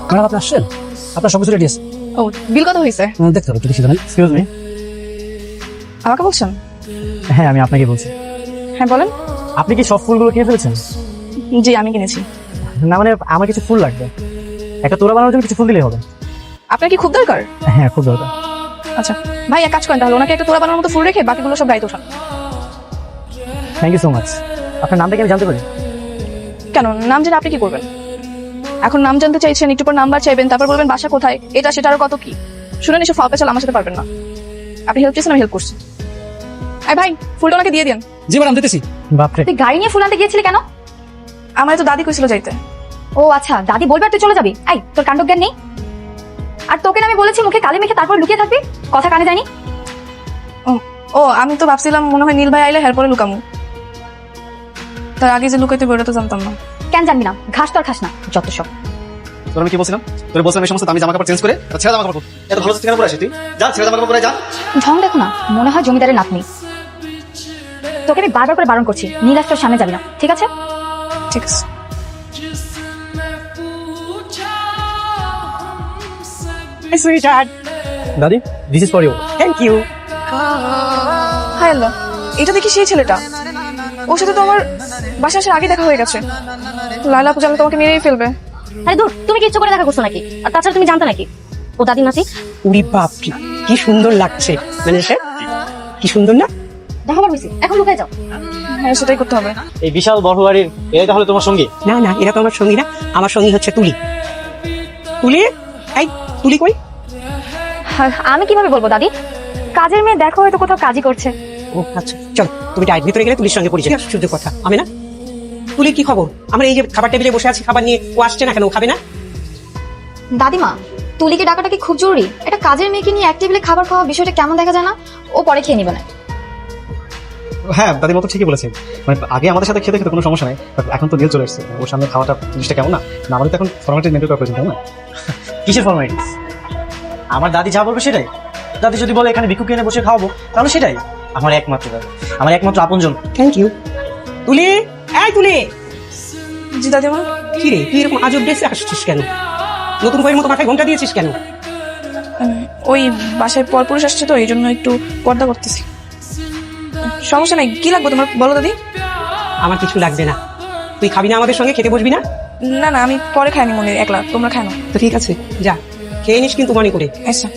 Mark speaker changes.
Speaker 1: Madam আপনি আসছেন? আপনার সব কিছু রেডি আছে?
Speaker 2: ও বিল কত হয়েছে?
Speaker 1: দেখতে হবে, একটু দেখি জানেন। Excuse me.
Speaker 2: আমাকে বলছেন?
Speaker 1: হ্যাঁ, আমি আপনাকে বলছি।
Speaker 2: হ্যাঁ বলেন।
Speaker 1: আপনি কি সব ফুলগুলো খেয়ে ফেলেছেন?
Speaker 2: জি আমি কিনেছি।
Speaker 1: না মানে আমার কিছু ফুল লাগবে, একটা তোড়া বানানোর জন্য কিছু ফুল দিলেই হবে।
Speaker 2: আপনার কি খুব দরকার?
Speaker 1: হ্যাঁ, খুব দরকার।
Speaker 2: আচ্ছা ভাই এক কাজ করেন তাহলে, ওনাকে একটা তোড়া বানানোর মতো ফুল রেখে বাকিগুলো সব গাড়িতে ওঠান।
Speaker 1: Thank you so much. আপনার নামটা কি আমি জানতে পারি?
Speaker 2: কেন নাম জেনে আপনি কি করবেন? এখন নাম জানতে চাইছেন, একটু পর নাম্বার চাইবেন, তারপর বলবেন বাসা কোথায়, এটা সেটা আরো কত কি। শুনেন এসব ফাও পেছাল আমার সাথে পারবেন না। আপনি হেল্প চেয়েছেন, আমি হেল্প করছি। আই ভাই ফুলটা ওনাকে দিয়ে দিন।
Speaker 1: জি ম্যাডাম, দিতেছি। বাপরে,
Speaker 3: তুই গাড়ি নিয়ে ফুল আনতে গিয়েছিলি কেন?
Speaker 2: আমার তো দাদি কইছিল যাইতে।
Speaker 3: ও আচ্ছা, দাদি বলবে আর তুই চলে যাবি? এই তোর কাণ্ডজ্ঞান নেই? আর তোকে না আমি বলেছি মুখে কালি মেখে তারপর লুকিয়ে থাকবি, কথা কানে যায়নি?
Speaker 2: ও আমি তো ভাবছিলাম মনে হয় নীল ভাই আইলে হের পরে লুকামু, তার আগে যে লুকাইতে বইটা তো জানতাম না।
Speaker 3: কেন জানবি না? ঘাস তো আর খাস না, যত সব।
Speaker 4: তোর আমি কি বলছিলাম? তোর বলছিলাম এই সমস্ত দামি জামা কাপড় চেঞ্জ করে ছেড়ে জামা কাপড় এত ভালো কেন পরে আসি তুই? যা ছেড়ে জামা কাপড় পরে যা।
Speaker 3: ঢং দেখো না, মনে হয় জমিদারের নাতনি। তোকে আমি বারবার করে বারণ করছি, নীলাজ তোর সামনে যাবি না, ঠিক আছে?
Speaker 2: ঠিক আছে।
Speaker 1: দাদি, this is for you.
Speaker 5: Thank you.
Speaker 2: হাই আল্লাহ, এটা দেখি সেই ছেলেটা। ওর সাথে তো আমার বাসা আসার আগে দেখা হয়ে গেছে। লালা পূজা তোমাকে মেরেই ফেলবে।
Speaker 3: আরে দূর, তুমি কি ইচ্ছে করে দেখা করছো নাকি? আর তাছাড়া তুমি জানতে নাকি ও দাদির নাতি?
Speaker 5: উরি বাপরি, কি সুন্দর লাগছে। মানে স্যার কি সুন্দর না?
Speaker 3: দেখা হয়েছে, এখন লুকায় যাও।
Speaker 2: হ্যাঁ সেটাই করতে হবে।
Speaker 1: এই বিশাল বড় বাড়ির এটাই তাহলে তোমার সঙ্গী?
Speaker 5: না না, এরা তো আমার সঙ্গী না, আমার সঙ্গী হচ্ছে তুলি। তুলি, এই তুলি কই?
Speaker 3: আর আমি কিভাবে বলবো দাদি? কাজের মেয়ে দেখো হয়তো কোথাও কাজই করছে।
Speaker 5: ও আচ্ছা, চল তুমি ডাইরেক্ট ভিতরে গেলে তুলির সঙ্গে পরিচয়। আশ্চর্য কথা, আমি না তুলি কি খবর? আমরা এই যে খাবার টেবিলে বসে আছি, খাবার নিয়ে ও আসছে না কেন? ও খাবে না?
Speaker 3: দাদিমা, তুলিকে ডাকাটা কি খুব জরুরি? এটা কাজের মেয়েকে নিয়ে এক টেবিলে খাবার খাওয়া বিষয়টা কেমন দেখা যায় না? ও পরে খেয়ে নিবে না।
Speaker 4: হ্যাঁ দাদির মতো ঠিকই বলেছে, মানে আগে আমাদের সাথে খেতে খেতে কোনো সমস্যা নাই, বাট এখন তো নীল চলে এসেছে, ওর সামনে খাওয়াটা জিনিসটা কেমন না? না আমাদের তো এখন ফর্মালিটি মেনটেন করা প্রয়োজন, তাই না?
Speaker 1: কিসের ফর্মালিটিস? আমার দাদি যা বলবে সেটাই। দাদি যদি বলে এখানে ভিক্ষুক এনে বসে খাওয়াবো, তাহলে সেটাই। আমার একমাত্র দাদি, আমার একমাত্র আপনজন।
Speaker 5: Thank you. তুলি, এই তুলি।
Speaker 2: জি দাদিমা।
Speaker 5: কি রে, তুই এরকম আজব ড্রেসে আসছিস কেন? নতুন বইয়ের মতো মাথায় ঘোমটা দিয়েছিস কেন?
Speaker 2: ওই বাসায় পরপুরুষ আসছে তো, এই জন্য একটু পর্দা করতেছি। সমস্যা নাই, কি লাগবে তোমার বলো দাদি?
Speaker 5: আমার কিছু লাগবে না। তুই খাবি না আমাদের সঙ্গে? খেতে বসবি না?
Speaker 2: না না আমি পরে খাইনি, মনে একলা, তোমরা খাই না।
Speaker 5: তো ঠিক আছে, যা খেয়ে নিস কিন্তু মনে করে।
Speaker 2: আচ্ছা।